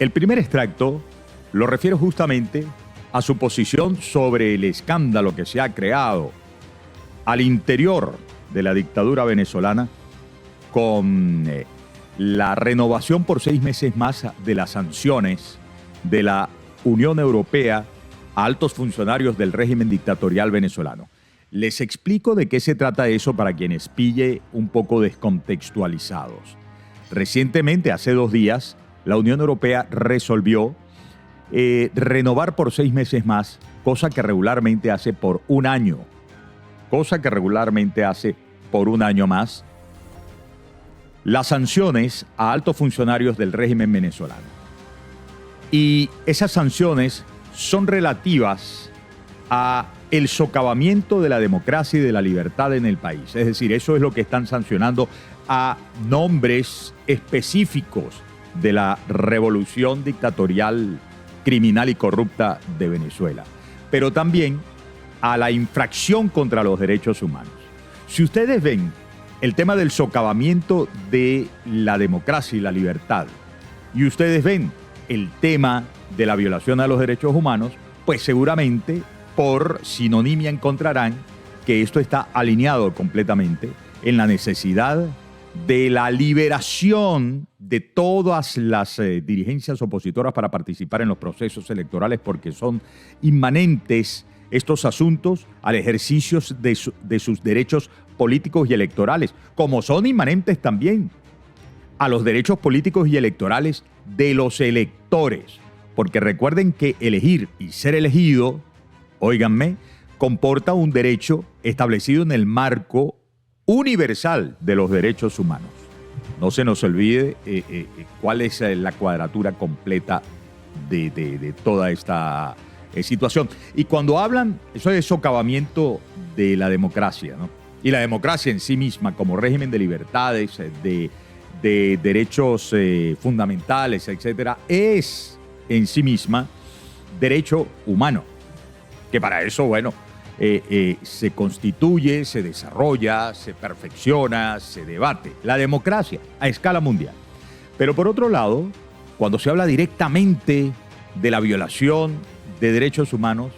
El primer extracto lo refiero justamente a su posición sobre el escándalo que se ha creado al interior de la dictadura venezolana con la renovación por 6 meses más de las sanciones de la Unión Europea a altos funcionarios del régimen dictatorial venezolano. Les explico de qué se trata eso para quienes pille un poco descontextualizados. Recientemente, hace 2 días, la Unión Europea resolvió renovar por 6 meses más, cosa que regularmente hace por 1 año. Cosa que regularmente hace por 1 año más, las sanciones a altos funcionarios del régimen venezolano. Y esas sanciones son relativas a el socavamiento de la democracia y de la libertad en el país. Es decir, eso es lo que están sancionando a nombres específicos de la revolución dictatorial, criminal y corrupta de Venezuela, pero también a la infracción contra los derechos humanos. Si ustedes ven el tema del socavamiento de la democracia y la libertad, y ustedes ven el tema de la violación a los derechos humanos, pues seguramente por sinonimia encontrarán que esto está alineado completamente en la necesidad de la liberación de todas las dirigencias opositoras para participar en los procesos electorales, porque son inmanentes estos asuntos al ejercicio de sus derechos políticos y electorales, como son inmanentes también a los derechos políticos y electorales de los electores. Porque recuerden que elegir y ser elegido, óiganme, comporta un derecho establecido en el marco universal de los derechos humanos. No se nos olvide cuál es la cuadratura completa de toda esta situación. Y cuando hablan, eso es socavamiento de la democracia, ¿no? Y la democracia en sí misma, como régimen de libertades, de derechos fundamentales, etcétera, es en sí misma derecho humano. Que para eso, bueno, se constituye, se desarrolla, se perfecciona, se debate. La democracia a escala mundial. Pero por otro lado, cuando se habla directamente de la violación de derechos humanos,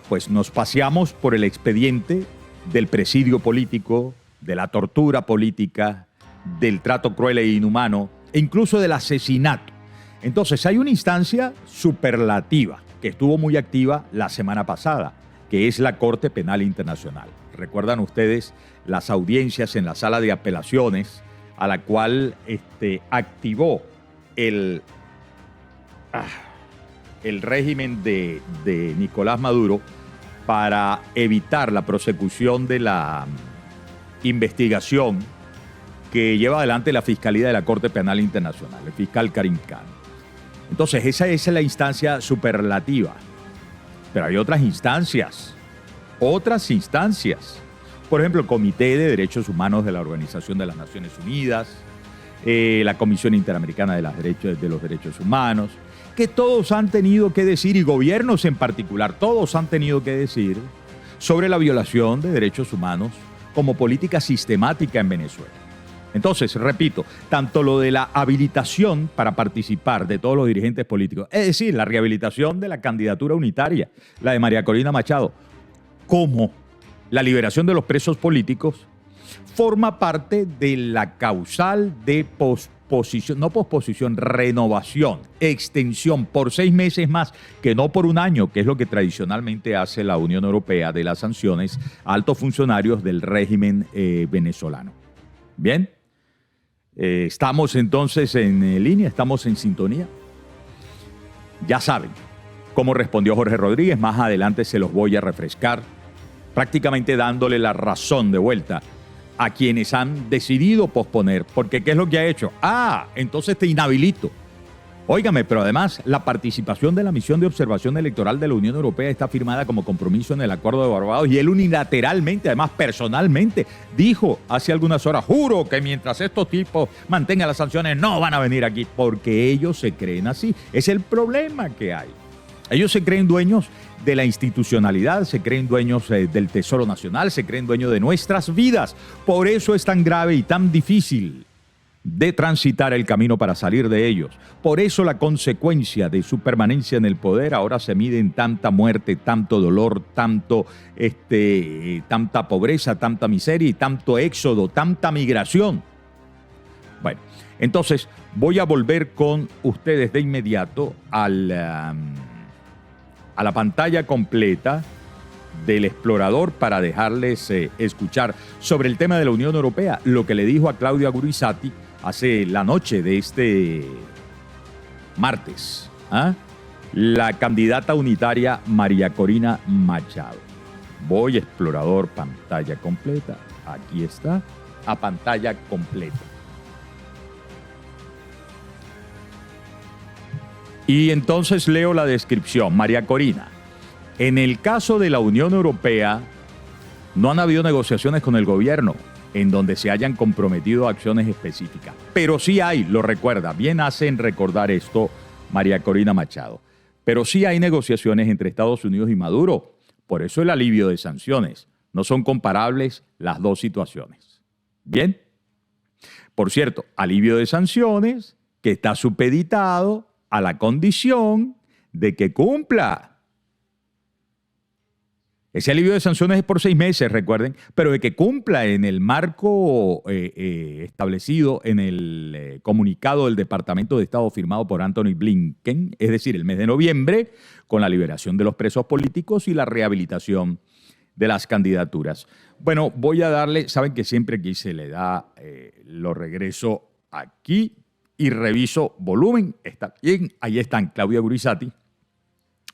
pues nos paseamos por el expediente del presidio político, de la tortura política, del trato cruel e inhumano, e incluso del asesinato. Entonces hay una instancia superlativa que estuvo muy activa la semana pasada, que es la Corte Penal Internacional. Recuerdan ustedes las audiencias en la sala de apelaciones a la cual activó el régimen de Nicolás Maduro para evitar la prosecución de la investigación que lleva adelante la Fiscalía de la Corte Penal Internacional, el fiscal Karim Khan. Entonces, esa es la instancia superlativa. Pero hay otras instancias. Por ejemplo, el Comité de Derechos Humanos de la Organización de las Naciones Unidas, la Comisión Interamericana de los Derechos Humanos, que todos han tenido que decir, y gobiernos en particular, todos han tenido que decir sobre la violación de derechos humanos como política sistemática en Venezuela. Entonces, repito, tanto lo de la habilitación para participar de todos los dirigentes políticos, es decir, la rehabilitación de la candidatura unitaria, la de María Corina Machado, como la liberación de los presos políticos, forma parte de la causal de renovación, extensión por 6 meses más, que no por 1 año, que es lo que tradicionalmente hace la Unión Europea de las sanciones a altos funcionarios del régimen venezolano. Bien. Estamos entonces en línea, estamos en sintonía. Ya saben cómo respondió Jorge Rodríguez, más adelante se los voy a refrescar, prácticamente dándole la razón de vuelta a quienes han decidido posponer, porque ¿qué es lo que ha hecho? Entonces te inhabilito. Óigame, pero además la participación de la misión de observación electoral de la Unión Europea está firmada como compromiso en el Acuerdo de Barbados y él unilateralmente, además personalmente, dijo hace algunas horas, juro que mientras estos tipos mantengan las sanciones no van a venir aquí, porque ellos se creen así. Es el problema que hay. Ellos se creen dueños de la institucionalidad, se creen dueños del Tesoro Nacional, se creen dueños de nuestras vidas. Por eso es tan grave y tan difícil de transitar el camino para salir de ellos. Por eso la consecuencia de su permanencia en el poder ahora se mide en tanta muerte, tanto dolor, tanta pobreza, tanta miseria y tanto éxodo, tanta migración. Bueno, entonces voy a volver con ustedes de inmediato a la pantalla completa del explorador para dejarles escuchar sobre el tema de la Unión Europea, lo que le dijo a Claudia Gurizati hace la noche de este martes, la candidata unitaria María Corina Machado. Voy a explorador, pantalla completa, aquí está, a pantalla completa. Y entonces leo la descripción. María Corina, en el caso de la Unión Europea, no han habido negociaciones con el gobierno en donde se hayan comprometido acciones específicas. Pero sí hay, lo recuerda, bien hace en recordar esto María Corina Machado, pero sí hay negociaciones entre Estados Unidos y Maduro. Por eso el alivio de sanciones. No son comparables las dos situaciones. ¿Bien? Por cierto, alivio de sanciones que está supeditado a la condición de que cumpla. Ese alivio de sanciones es por 6 meses, recuerden, pero de que cumpla en el marco establecido en el comunicado del Departamento de Estado firmado por Anthony Blinken, es decir, el mes de noviembre, con la liberación de los presos políticos y la rehabilitación de las candidaturas. Bueno, voy a darle, saben que siempre aquí se le da, lo regreso aquí y reviso volumen, está bien, ahí están Claudia Gurizati,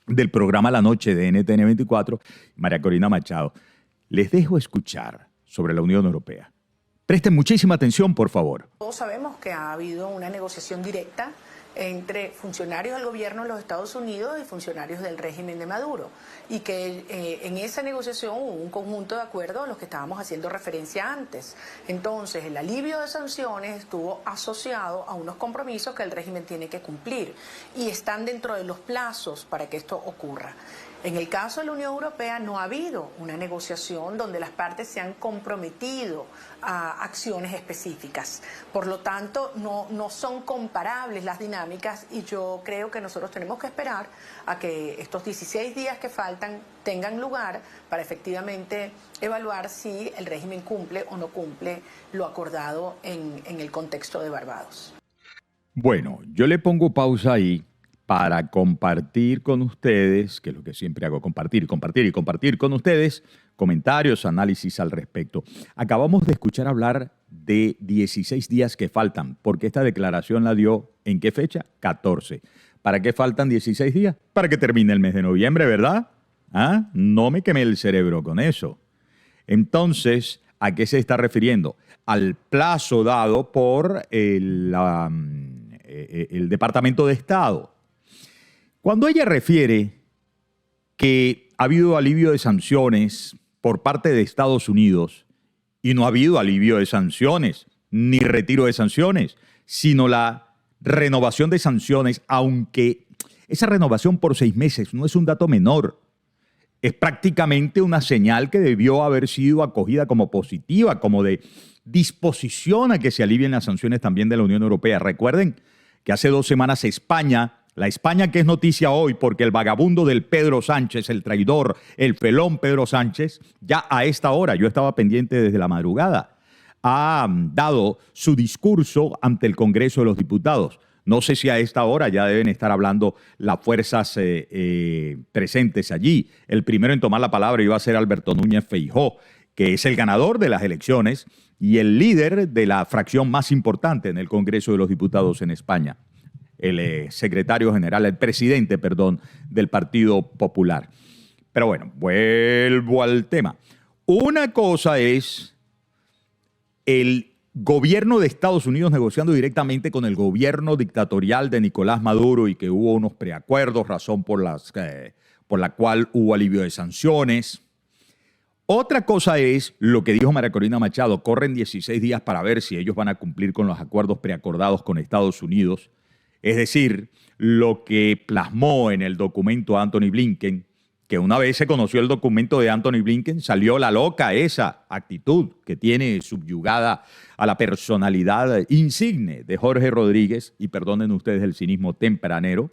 del programa La Noche de NTN 24, María Corina Machado. Les dejo escuchar sobre la Unión Europea. Presten muchísima atención, por favor. Todos sabemos que ha habido una negociación directa entre funcionarios del gobierno de los Estados Unidos y funcionarios del régimen de Maduro, y que en esa negociación hubo un conjunto de acuerdos a los que estábamos haciendo referencia antes. Entonces, el alivio de sanciones estuvo asociado a unos compromisos que el régimen tiene que cumplir y están dentro de los plazos para que esto ocurra. En el caso de la Unión Europea no ha habido una negociación donde las partes se han comprometido a acciones específicas. Por lo tanto, no son comparables las dinámicas y yo creo que nosotros tenemos que esperar a que estos 16 días que faltan tengan lugar para efectivamente evaluar si el régimen cumple o no cumple lo acordado en el contexto de Barbados. Bueno, yo le pongo pausa ahí para compartir con ustedes, que es lo que siempre hago, compartir con ustedes, comentarios, análisis al respecto. Acabamos de escuchar hablar de 16 días que faltan, porque esta declaración la dio, ¿en qué fecha? 14. ¿Para qué faltan 16 días? Para que termine el mes de noviembre, ¿verdad? No me quemé el cerebro con eso. Entonces, ¿a qué se está refiriendo? Al plazo dado por el Departamento de Estado. Cuando ella refiere que ha habido alivio de sanciones por parte de Estados Unidos y no ha habido alivio de sanciones ni retiro de sanciones, sino la renovación de sanciones, aunque esa renovación por 6 meses no es un dato menor, es prácticamente una señal que debió haber sido acogida como positiva, como de disposición a que se alivien las sanciones también de la Unión Europea. Recuerden que hace 2 semanas España, la España que es noticia hoy porque el vagabundo del Pedro Sánchez, el traidor, el felón Pedro Sánchez, ya a esta hora, yo estaba pendiente desde la madrugada, ha dado su discurso ante el Congreso de los Diputados. No sé si a esta hora ya deben estar hablando las fuerzas presentes allí. El primero en tomar la palabra iba a ser Alberto Núñez Feijóo, que es el ganador de las elecciones y el líder de la fracción más importante en el Congreso de los Diputados en España. El secretario general, el presidente, perdón, del Partido Popular. Pero bueno, vuelvo al tema. Una cosa es el gobierno de Estados Unidos negociando directamente con el gobierno dictatorial de Nicolás Maduro y que hubo unos preacuerdos, razón por la cual hubo alivio de sanciones. Otra cosa es lo que dijo María Corina Machado, corren 16 días para ver si ellos van a cumplir con los acuerdos preacordados con Estados Unidos. Es decir, lo que plasmó en el documento Anthony Blinken, que una vez se conoció el documento de Anthony Blinken, salió la loca esa actitud que tiene subyugada a la personalidad insigne de Jorge Rodríguez, y perdonen ustedes el cinismo tempranero,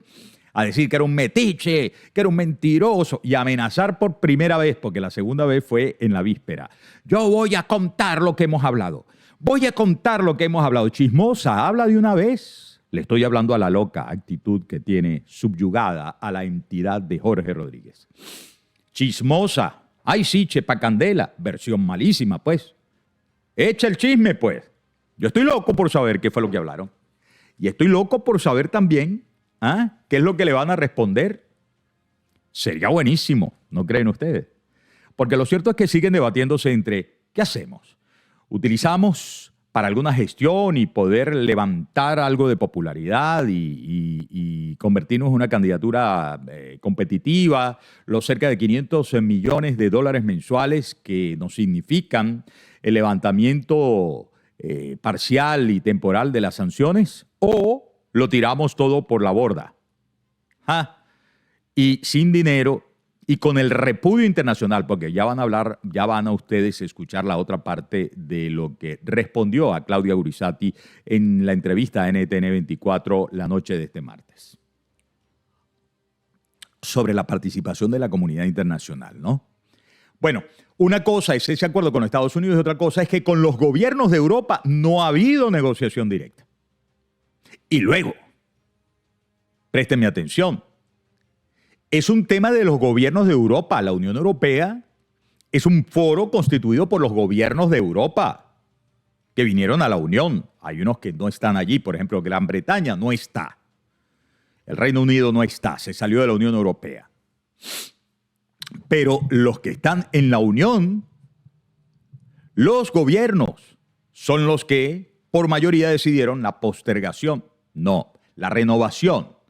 a decir que era un metiche, que era un mentiroso, y amenazar por primera vez, porque la segunda vez fue en la víspera. Yo voy a contar lo que hemos hablado. Voy a contar lo que hemos hablado. Chismosa, habla de una vez. Le estoy hablando a la loca actitud que tiene subyugada a la entidad de Jorge Rodríguez. Chismosa. Ay, sí, chepa candela. Versión malísima, pues. Echa el chisme, pues. Yo estoy loco por saber qué fue lo que hablaron. Y estoy loco por saber también qué es lo que le van a responder. Sería buenísimo, ¿no creen ustedes? Porque lo cierto es que siguen debatiéndose entre ¿qué hacemos? ¿Utilizamos para alguna gestión y poder levantar algo de popularidad y convertirnos en una candidatura competitiva, los cerca de 500 millones de dólares mensuales que nos significan el levantamiento parcial y temporal de las sanciones, o lo tiramos todo por la borda? Y sin dinero y con el repudio internacional, porque ya van a ustedes escuchar la otra parte de lo que respondió a Claudia Gurizati en la entrevista a NTN 24 la noche de este martes. Sobre la participación de la comunidad internacional, ¿no? Bueno, una cosa es ese acuerdo con Estados Unidos y otra cosa es que con los gobiernos de Europa no ha habido negociación directa. Y luego, préstenme atención, es un tema de los gobiernos de Europa. La Unión Europea es un foro constituido por los gobiernos de Europa que vinieron a la Unión. Hay unos que no están allí, por ejemplo, Gran Bretaña no está. El Reino Unido no está, se salió de la Unión Europea. Pero los que están en la Unión, los gobiernos, son los que por mayoría decidieron la postergación, no, la renovación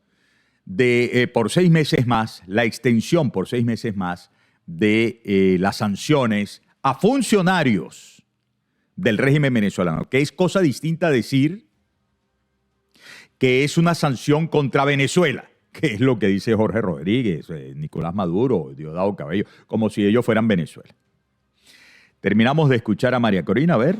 por 6 meses más, la extensión por 6 meses más de las sanciones a funcionarios del régimen venezolano, que es cosa distinta decir que es una sanción contra Venezuela, que es lo que dice Jorge Rodríguez, Nicolás Maduro, Diosdado Cabello, como si ellos fueran Venezuela. Terminamos de escuchar a María Corina, a ver.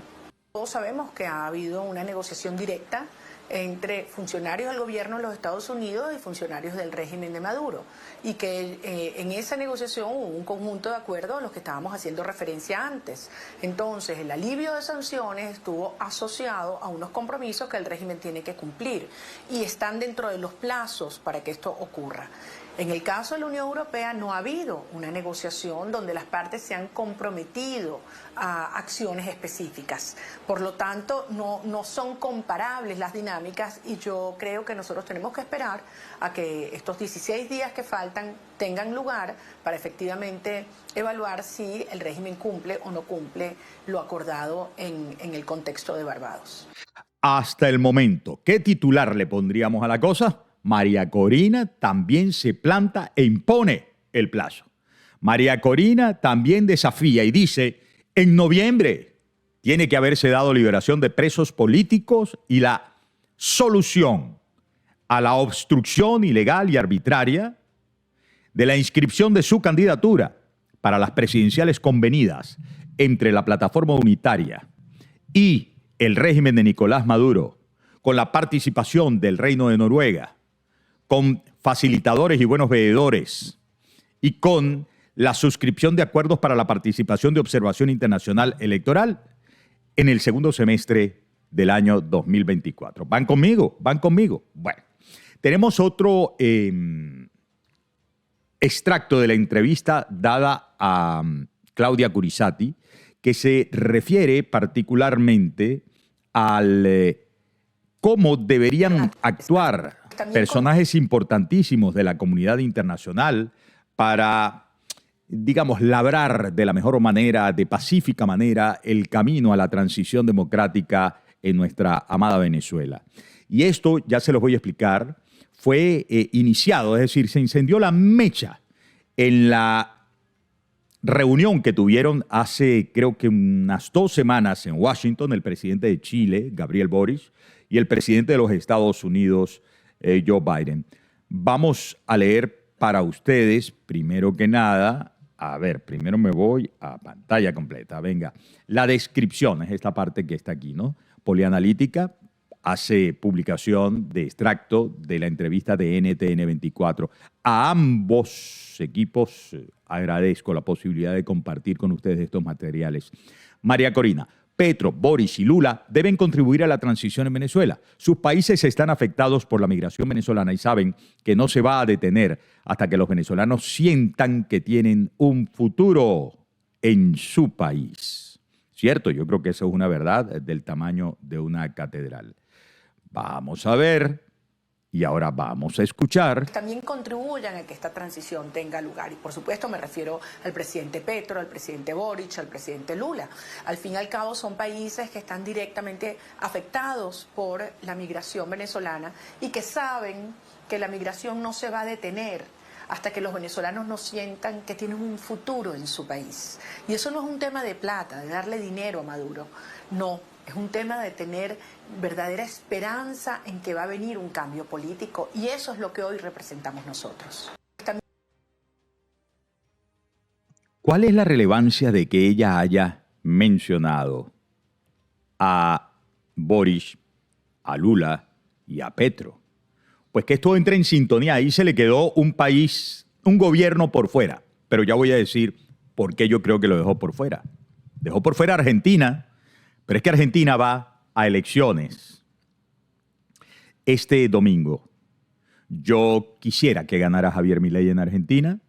Todos sabemos que ha habido una negociación directa entre funcionarios del gobierno de los Estados Unidos y funcionarios del régimen de Maduro, y que en esa negociación hubo un conjunto de acuerdos a los que estábamos haciendo referencia antes. Entonces, el alivio de sanciones estuvo asociado a unos compromisos que el régimen tiene que cumplir y están dentro de los plazos para que esto ocurra. En el caso de la Unión Europea no ha habido una negociación donde las partes se han comprometido a acciones específicas. Por lo tanto, no son comparables las dinámicas y yo creo que nosotros tenemos que esperar a que estos 16 días que faltan tengan lugar para efectivamente evaluar si el régimen cumple o no cumple lo acordado en el contexto de Barbados. Hasta el momento, ¿qué titular le pondríamos a la cosa? María Corina también se planta e impone el plazo. María Corina también desafía y dice, en noviembre tiene que haberse dado liberación de presos políticos y la solución a la obstrucción ilegal y arbitraria de la inscripción de su candidatura para las presidenciales convenidas entre la Plataforma Unitaria y el régimen de Nicolás Maduro, con la participación del Reino de Noruega, con facilitadores y buenos veedores, y con la suscripción de acuerdos para la participación de observación internacional electoral en el segundo semestre del año 2024. ¿Van conmigo? ¿Van conmigo? Bueno, tenemos otro extracto de la entrevista dada a Claudia Gurizati, que se refiere particularmente al cómo deberían actuar personajes importantísimos de la comunidad internacional para, digamos, labrar de la mejor manera, de pacífica manera, el camino a la transición democrática en nuestra amada Venezuela. Y esto, ya se los voy a explicar, fue iniciado, es decir, se incendió la mecha en la reunión que tuvieron hace, creo que unas 2 semanas en Washington, el presidente de Chile, Gabriel Boric, y el presidente de los Estados Unidos, Joe Biden. Vamos a leer para ustedes, primero que nada, a ver, primero me voy a pantalla completa. Venga, la descripción es esta parte que está aquí, ¿no? Polianalítica hace publicación de extracto de la entrevista de NTN 24. A ambos equipos agradezco la posibilidad de compartir con ustedes estos materiales. María Corina, Petro, Boris y Lula deben contribuir a la transición en Venezuela. Sus países están afectados por la migración venezolana y saben que no se va a detener hasta que los venezolanos sientan que tienen un futuro en su país. ¿Cierto? Yo creo que eso es una verdad del tamaño de una catedral. Vamos a ver y ahora vamos a escuchar. También contribuyan a que esta transición tenga lugar. Y por supuesto me refiero al presidente Petro, al presidente Boric, al presidente Lula. Al fin y al cabo son países que están directamente afectados por la migración venezolana y que saben que la migración no se va a detener hasta que los venezolanos no sientan que tienen un futuro en su país. Y eso no es un tema de plata, de darle dinero a Maduro. No, es un tema de tener verdadera esperanza en que va a venir un cambio político. Y eso es lo que hoy representamos nosotros. ¿Cuál es la relevancia de que ella haya mencionado a Boris, a Lula y a Petro? Pues que esto entre en sintonía. Ahí se le quedó un país, un gobierno por fuera. Pero ya voy a decir por qué yo creo que lo dejó por fuera. Dejó por fuera a Argentina, pero es que Argentina va a elecciones este domingo. Yo quisiera que ganara Javier Milei en Argentina.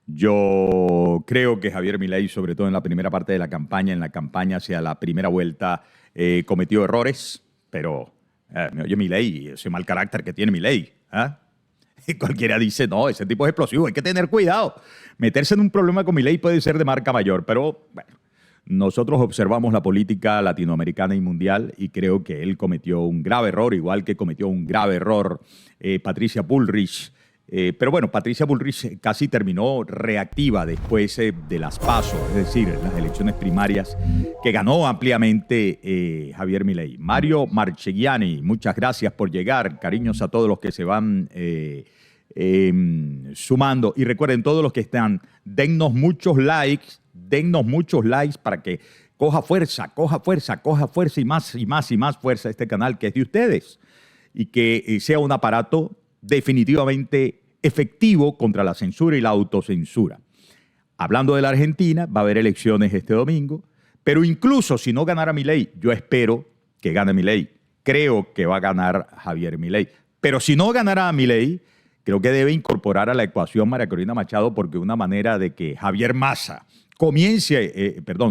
Yo creo que Javier Milei, sobre todo en la primera parte de la campaña, en la campaña hacia la primera vuelta, cometió errores, pero oye, Milei, ese mal carácter que tiene Milei, ¿eh? Y cualquiera dice, no, ese tipo es explosivo, hay que tener cuidado. Meterse en un problema con Milei puede ser de marca mayor, pero bueno, nosotros observamos la política latinoamericana y mundial y creo que él cometió un grave error, igual que cometió un grave error Patricia Bullrich. Pero bueno, Patricia Bullrich casi terminó reactiva después de las PASO, es decir, las elecciones primarias que ganó ampliamente Javier Milei. Mario Marchegiani, muchas gracias por llegar. Cariños a todos los que se van sumando. Y recuerden, todos los que están, dennos muchos likes para que coja fuerza y más fuerza este canal que es de ustedes y que sea un aparato definitivamente efectivo contra la censura y la autocensura. Hablando de la Argentina, va a haber elecciones este domingo, pero incluso si no ganara Milei, yo espero que gane Milei. Creo que va a ganar Javier Milei. Pero si no ganara Milei, creo que debe incorporar a la ecuación María Corina Machado, porque una manera de que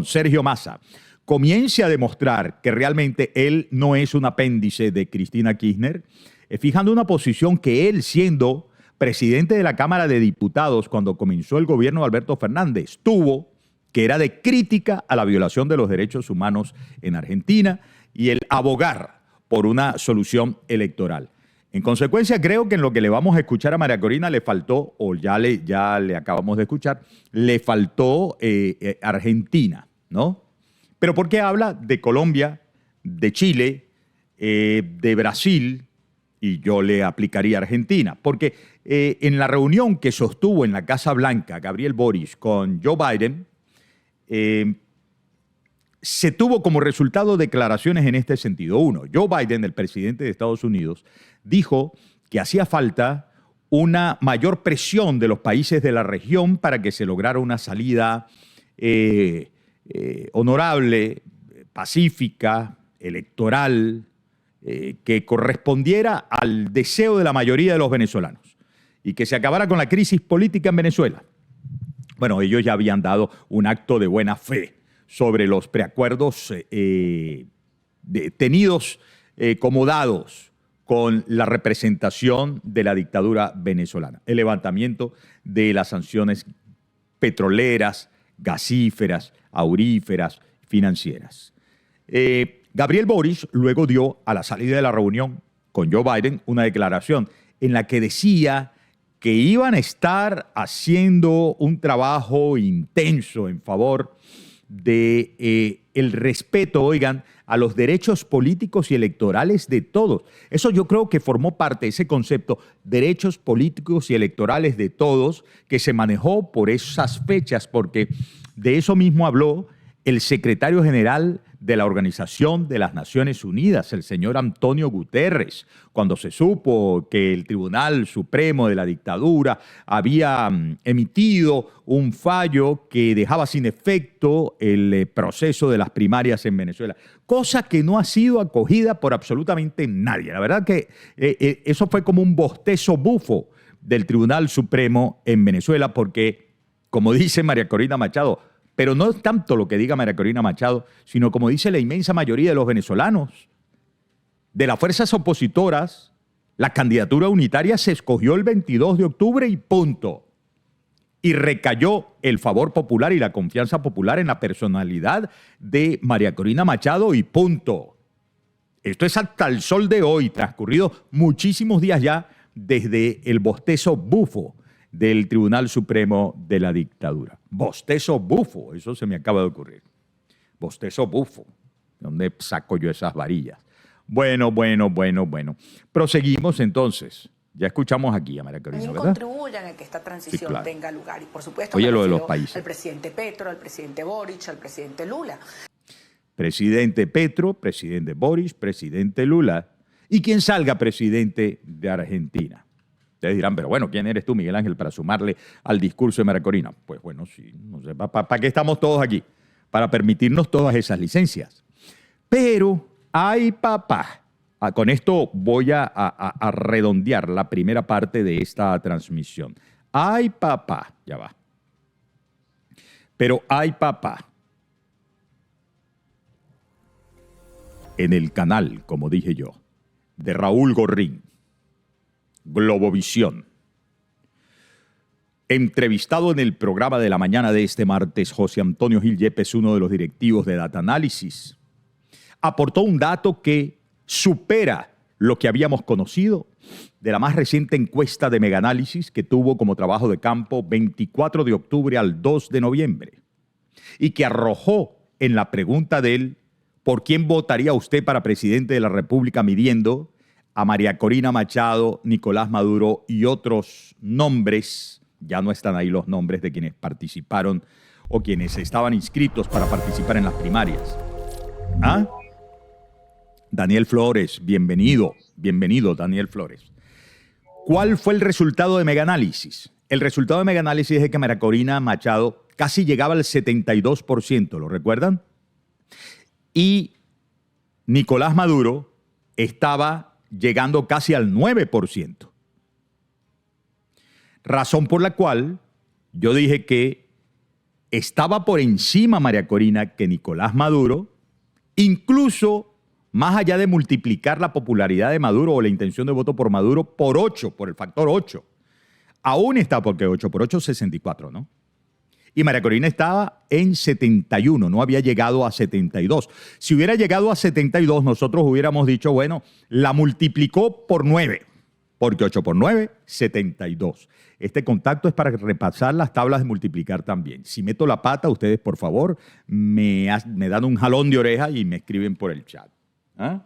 Sergio Massa comience a demostrar que realmente él no es un apéndice de Cristina Kirchner, fijando una posición que él, siendo presidente de la Cámara de Diputados cuando comenzó el gobierno de Alberto Fernández, tuvo, que era de crítica a la violación de los derechos humanos en Argentina y el abogar por una solución electoral. En consecuencia, creo que en lo que le vamos a escuchar a María Corina le faltó, o ya le acabamos de escuchar, le faltó Argentina, ¿no? Pero ¿por qué habla de Colombia, de Chile, de Brasil? Y yo le aplicaría a Argentina, porque en la reunión que sostuvo en la Casa Blanca Gabriel Boric con Joe Biden, se tuvo como resultado declaraciones en este sentido. Uno, Joe Biden, el presidente de Estados Unidos, dijo que hacía falta una mayor presión de los países de la región para que se lograra una salida honorable, pacífica, electoral, que correspondiera al deseo de la mayoría de los venezolanos y que se acabara con la crisis política en Venezuela. Bueno, ellos ya habían dado un acto de buena fe sobre los preacuerdos tenidos como dados con la representación de la dictadura venezolana. El levantamiento de las sanciones petroleras, gasíferas, auríferas, financieras. Gabriel Boric luego dio, a la salida de la reunión con Joe Biden, una declaración en la que decía que iban a estar haciendo un trabajo intenso en favor de el respeto, oigan, a los derechos políticos y electorales de todos. Eso yo creo que formó parte de ese concepto, derechos políticos y electorales de todos, que se manejó por esas fechas, porque de eso mismo habló el secretario general de la Organización de las Naciones Unidas, el señor Antonio Guterres, cuando se supo que el Tribunal Supremo de la Dictadura había emitido un fallo que dejaba sin efecto el proceso de las primarias en Venezuela, cosa que no ha sido acogida por absolutamente nadie. La verdad que eso fue como un bostezo bufo del Tribunal Supremo en Venezuela, porque, como dice María Corina Machado, pero no es tanto lo que diga María Corina Machado, sino como dice la inmensa mayoría de los venezolanos. De las fuerzas opositoras, la candidatura unitaria se escogió el 22 de octubre y punto. Y recayó el favor popular y la confianza popular en la personalidad de María Corina Machado y punto. Esto es hasta el sol de hoy, transcurridos muchísimos días ya desde el bostezo bufo del Tribunal Supremo de la Dictadura. Bostezo bufo, eso se me acaba de ocurrir. Bostezo bufo. ¿De dónde saco yo esas varillas? Bueno. Proseguimos entonces. Ya escuchamos aquí a María Corina, ¿verdad? Contribuyan a que esta transición Sí, claro. tenga lugar. Y por supuesto, Oye, lo de los países. Al presidente Petro, al presidente Boric, al presidente Lula. Presidente Petro, presidente Boric, presidente Lula. Y quien salga presidente de Argentina. Ustedes dirán, pero bueno, ¿quién eres tú, Miguel Ángel, para sumarle al discurso de María Corina? Pues bueno, sí, no sé, ¿para qué estamos todos aquí? Para permitirnos todas esas licencias. Pero, ay papá, con esto voy a redondear la primera parte de esta transmisión. Ay papá, ya va. Pero ay papá, en el canal, como dije yo, de Raúl Gorrín, Globovisión. Entrevistado en el programa de la mañana de este martes, José Antonio Gil Yepes, uno de los directivos de Data Análisis, aportó un dato que supera lo que habíamos conocido de la más reciente encuesta de Megaanálisis que tuvo como trabajo de campo 24 de octubre al 2 de noviembre y que arrojó en la pregunta de él ¿por quién votaría usted para presidente de la República? Midiendo a María Corina Machado, Nicolás Maduro y otros nombres. Ya no están ahí los nombres de quienes participaron o quienes estaban inscritos para participar en las primarias. ¿Ah? Daniel Flores, bienvenido Daniel Flores. ¿Cuál fue el resultado de Megaanálisis? El resultado de Megaanálisis es que María Corina Machado casi llegaba al 72%, ¿lo recuerdan? Y Nicolás Maduro estaba llegando casi al 9%. Razón por la cual yo dije que estaba por encima María Corina que Nicolás Maduro, incluso más allá de multiplicar la popularidad de Maduro o la intención de voto por Maduro por 8, por el factor 8. Aún está, porque 8 por 8 64, ¿no? Y María Corina estaba en 71, no había llegado a 72. Si hubiera llegado a 72, nosotros hubiéramos dicho, bueno, la multiplicó por 9, porque 8 por 9, 72. Este contacto es para repasar las tablas de multiplicar también. Si meto la pata, ustedes, por favor, me dan un jalón de oreja y me escriben por el chat. ¿Ah?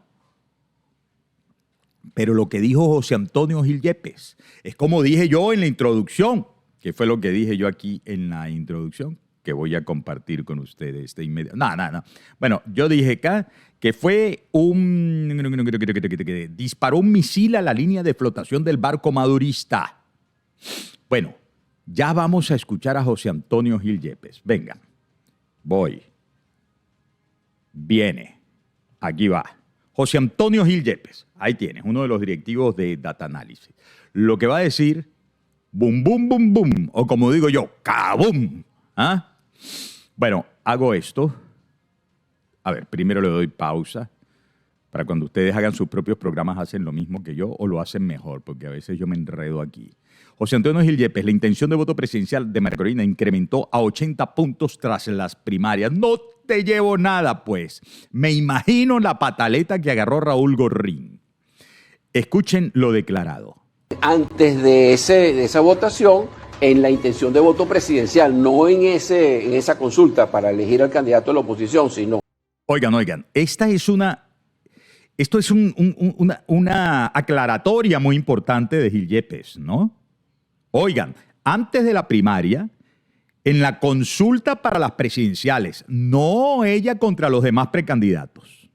Pero lo que dijo José Antonio Gil Yepes es como dije yo en la introducción. ¿Qué fue lo que dije yo aquí en la introducción? Que voy a compartir con ustedes de inmediato. No. Bueno, yo dije acá que fue disparó un misil a la línea de flotación del barco madurista. Bueno, ya vamos a escuchar a José Antonio Gil Yepes. Venga, voy. Viene. Aquí va. José Antonio Gil Yepes. Ahí tienes, uno de los directivos de Data Análisis. Lo que va a decir... Bum, bum, bum, bum. O como digo yo, ¡cabum! ¿Ah? Bueno, hago esto. A ver, primero le doy pausa. Para cuando ustedes hagan sus propios programas, hacen lo mismo que yo o lo hacen mejor, porque a veces yo me enredo aquí. José Antonio Gil Yepes, la intención de voto presidencial de María Corina incrementó a 80 puntos tras las primarias. No te llevo nada, pues. Me imagino la pataleta que agarró Raúl Gorrín. Escuchen lo declarado. Antes de esa votación, en la intención de voto presidencial, no en esa consulta para elegir al candidato de la oposición, sino Oigan, esto es una aclaratoria muy importante de Gil Yepes, ¿no? Oigan, antes de la primaria, en la consulta para las presidenciales, no ella contra los demás precandidatos.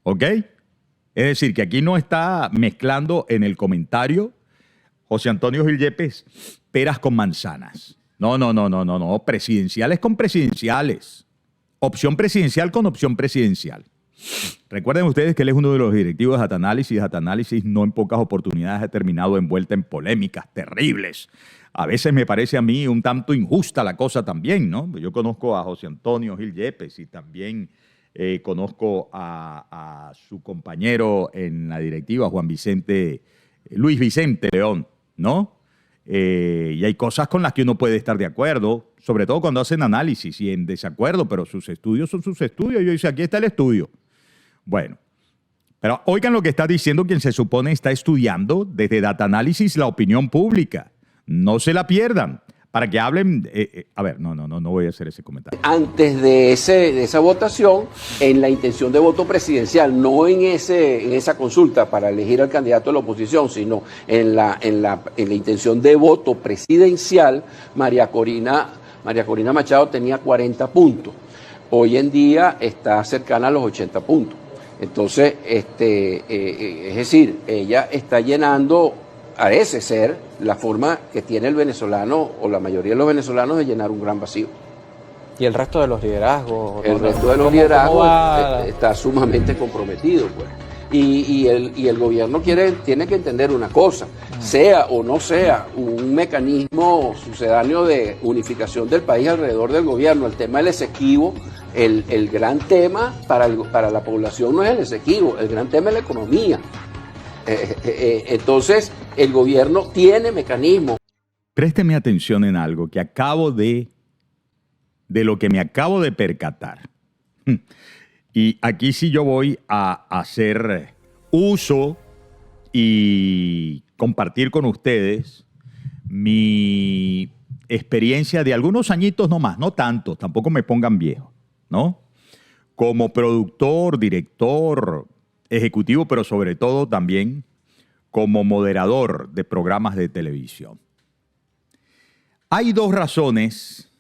¿Ok? Es decir, que aquí no está mezclando en el comentario José Antonio Gil Yepes peras con manzanas. No. Presidenciales con presidenciales. Opción presidencial con opción presidencial. Recuerden ustedes que él es uno de los directivos de Data Análisis. Data Análisis no en pocas oportunidades ha terminado envuelta en polémicas terribles. A veces me parece a mí un tanto injusta la cosa también, ¿no? Yo conozco a José Antonio Gil Yepes y también conozco a su compañero en la directiva, Luis Vicente León, ¿no? Y hay cosas con las que uno puede estar de acuerdo, sobre todo cuando hacen análisis y en desacuerdo, pero sus estudios son sus estudios. Yo dice, aquí está el estudio. Bueno, pero oigan lo que está diciendo quien se supone está estudiando desde Data Análisis la opinión pública. No se la pierdan para que hablen. A ver, no voy a hacer ese comentario. Antes de esa votación, en la intención de voto presidencial, no en esa consulta para elegir al candidato de la oposición, sino en la intención de voto presidencial, María Corina Machado tenía 40 puntos. Hoy en día está cercana a los 80 puntos. Entonces, es decir, ella está llenando, parece ser, la forma que tiene el venezolano o la mayoría de los venezolanos de llenar un gran vacío. ¿Y el resto de los liderazgos? El resto de los liderazgos está sumamente comprometido, pues. Y el gobierno tiene que entender una cosa, sea o no sea un mecanismo sucedáneo de unificación del país alrededor del gobierno, el tema del exequivo, el gran tema para la población no es el exequivo, el gran tema es la economía. Entonces, el gobierno tiene mecanismos. Présteme atención en algo que de lo que me acabo de percatar. Y aquí sí yo voy a hacer uso y compartir con ustedes mi experiencia de algunos añitos nomás, no tantos, tampoco me pongan viejo, ¿no? Como productor, director, ejecutivo, pero sobre todo también como moderador de programas de televisión. Hay dos razones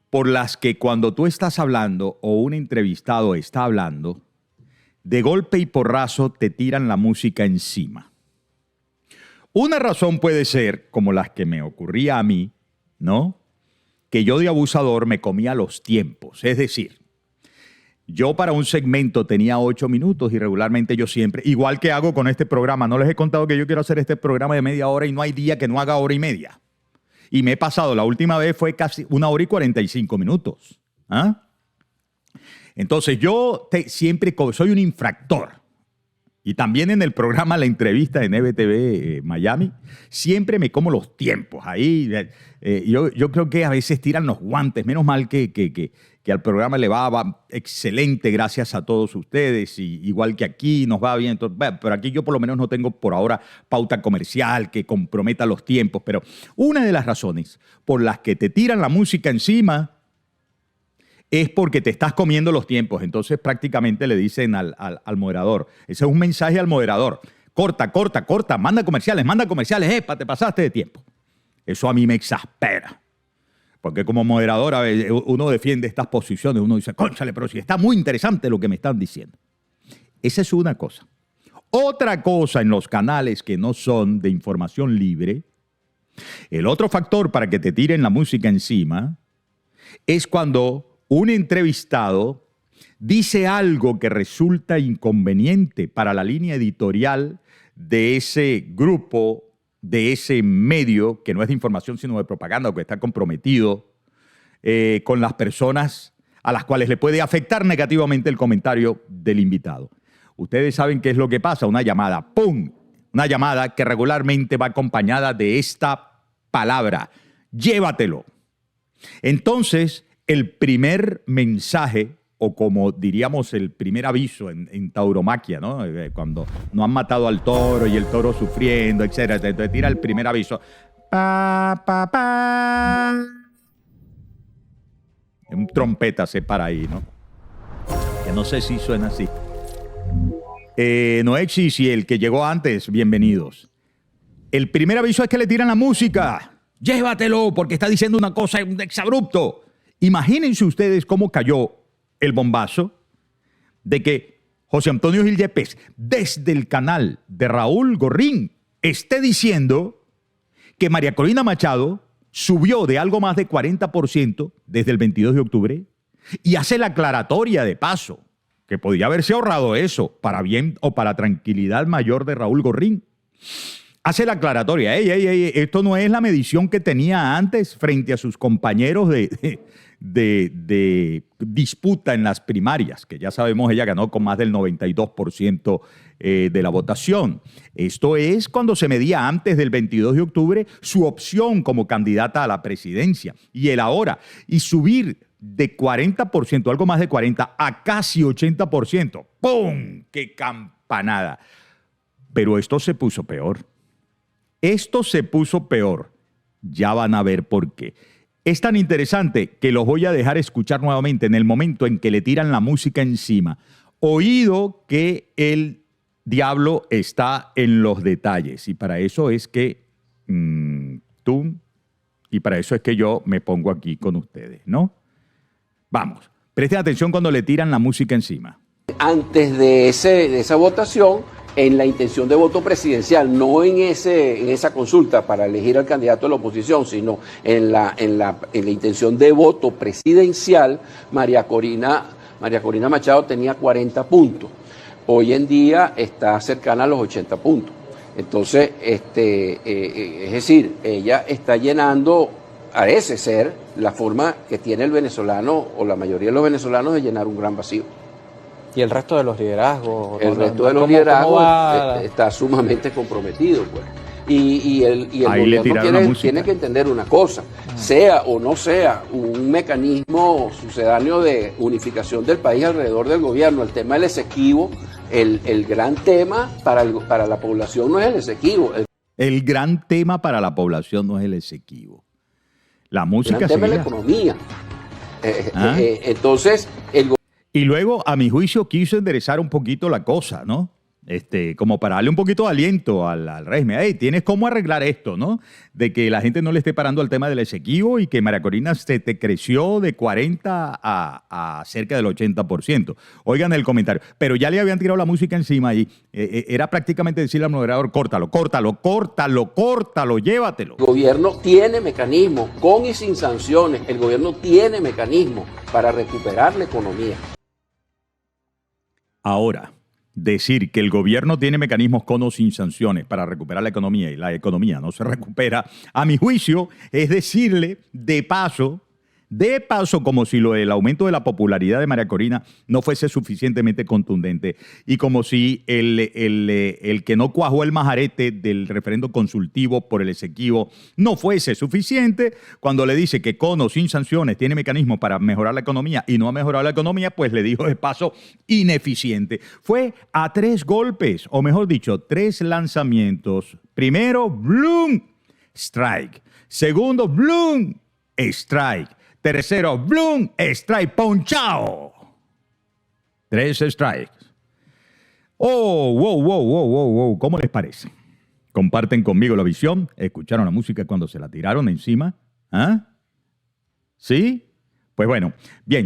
por las que cuando tú estás hablando o un entrevistado está hablando, de golpe y porrazo te tiran la música encima. Una razón puede ser, como las que me ocurría a mí, ¿no? Que yo de abusador me comía los tiempos. Es decir, yo para un segmento tenía 8 minutos y regularmente yo siempre, igual que hago con este programa, no les he contado que yo quiero hacer este programa de media hora y no hay día que no haga hora y media. Y me he pasado, la última vez fue casi 1 hora y 45 minutos. ¿Ah? Entonces yo siempre soy un infractor. Y también en el programa La Entrevista en EBTV Miami, siempre me como los tiempos. Ahí yo creo que a veces tiran los guantes. Menos mal que al programa le va excelente gracias a todos ustedes. Y igual que aquí nos va bien. Entonces, pero aquí yo por lo menos no tengo por ahora pauta comercial que comprometa los tiempos. Pero una de las razones por las que te tiran la música encima es porque te estás comiendo los tiempos. Entonces prácticamente le dicen al moderador. Ese es un mensaje al moderador. Corta, manda comerciales, ¡epa, te pasaste de tiempo! Eso a mí me exaspera. Porque como moderador a veces uno defiende estas posiciones, uno dice, cónchale, pero si está muy interesante lo que me están diciendo. Esa es una cosa. Otra cosa en los canales que no son de información libre, el otro factor para que te tiren la música encima es cuando un entrevistado dice algo que resulta inconveniente para la línea editorial de ese grupo, de ese medio, que no es de información sino de propaganda, que está comprometido con las personas a las cuales le puede afectar negativamente el comentario del invitado. Ustedes saben qué es lo que pasa, una llamada, ¡pum! Una llamada que regularmente va acompañada de esta palabra, llévatelo. Entonces, el primer mensaje, o como diríamos el primer aviso en tauromaquia, ¿no? Cuando no han matado al toro y el toro sufriendo, etc. Te tira el primer aviso. Pa, pa, pa. Un trompeta se para ahí, ¿no? No sé si suena así. Noexis y el que llegó antes, bienvenidos. El primer aviso es que le tiran la música. Llévatelo, porque está diciendo una cosa, un exabrupto. Imagínense ustedes cómo cayó el bombazo de que José Antonio Gil Yepes, desde el canal de Raúl Gorrín, esté diciendo que María Corina Machado subió de algo más de 40% desde el 22 de octubre y hace la aclaratoria de paso, que podía haberse ahorrado eso para bien o para tranquilidad mayor de Raúl Gorrín. Hace la aclaratoria, esto no es la medición que tenía antes frente a sus compañeros de disputa en las primarias, que ya sabemos ella ganó con más del 92% de la votación. Esto es cuando se medía antes del 22 de octubre su opción como candidata a la presidencia y el ahora. Y subir de 40%, algo más de 40%, a casi 80%. ¡Pum! ¡Qué campanada! Pero esto se puso peor. Esto se puso peor. Ya van a ver por qué. Es tan interesante que los voy a dejar escuchar nuevamente en el momento en que le tiran la música encima. Oído que el diablo está en los detalles. Y para eso es que y para eso es que yo me pongo aquí con ustedes, ¿no? Vamos, presten atención cuando le tiran la música encima. Antes de esa votación, en la intención de voto presidencial, no en esa consulta para elegir al candidato de la oposición, sino en la intención de voto presidencial, María Corina Machado tenía 40 puntos. Hoy en día está cercana a los 80 puntos. Entonces, es decir, ella está llenando, parece ser, la forma que tiene el venezolano o la mayoría de los venezolanos de llenar un gran vacío. ¿Y el resto de los liderazgos? El resto de los liderazgos está sumamente comprometido, pues. Y el gobierno tiene que entender una cosa, sea o no sea un mecanismo sucedáneo de unificación del país alrededor del gobierno, el tema del exequivo, el gran tema para la población no es el exequivo. El gran tema para la población no es el exequivo. La música el gran tema es la economía. Entonces, y luego, a mi juicio, quiso enderezar un poquito la cosa, ¿no? Como para darle un poquito de aliento al régimen. Hey, tienes cómo arreglar esto, ¿no? De que la gente no le esté parando al tema del exequivo y que María Corina se te creció de 40 a cerca del 80%. Oigan el comentario. Pero ya le habían tirado la música encima y era prácticamente decirle al moderador, córtalo, llévatelo. El gobierno tiene mecanismos, con y sin sanciones, el gobierno tiene mecanismos para recuperar la economía. Ahora, decir que el gobierno tiene mecanismos con o sin sanciones para recuperar la economía y la economía no se recupera, a mi juicio, es decirle de paso, como si el aumento de la popularidad de María Corina no fuese suficientemente contundente y como si el que no cuajó el majarete del referendo consultivo por el exequivo no fuese suficiente, cuando le dice que con o sin sanciones tiene mecanismos para mejorar la economía y no ha mejorado la economía, pues le dijo de paso ineficiente. Fue a 3 golpes, o mejor dicho, 3 lanzamientos. Primero, ¡blum! Strike. Segundo, ¡blum! Strike. Tercero, ¡blum! Strike, ponchao. 3 strikes. Wow. ¿Cómo les parece? ¿Comparten conmigo la visión? ¿Escucharon la música cuando se la tiraron encima? ¿Ah? ¿Sí? Pues bueno, bien.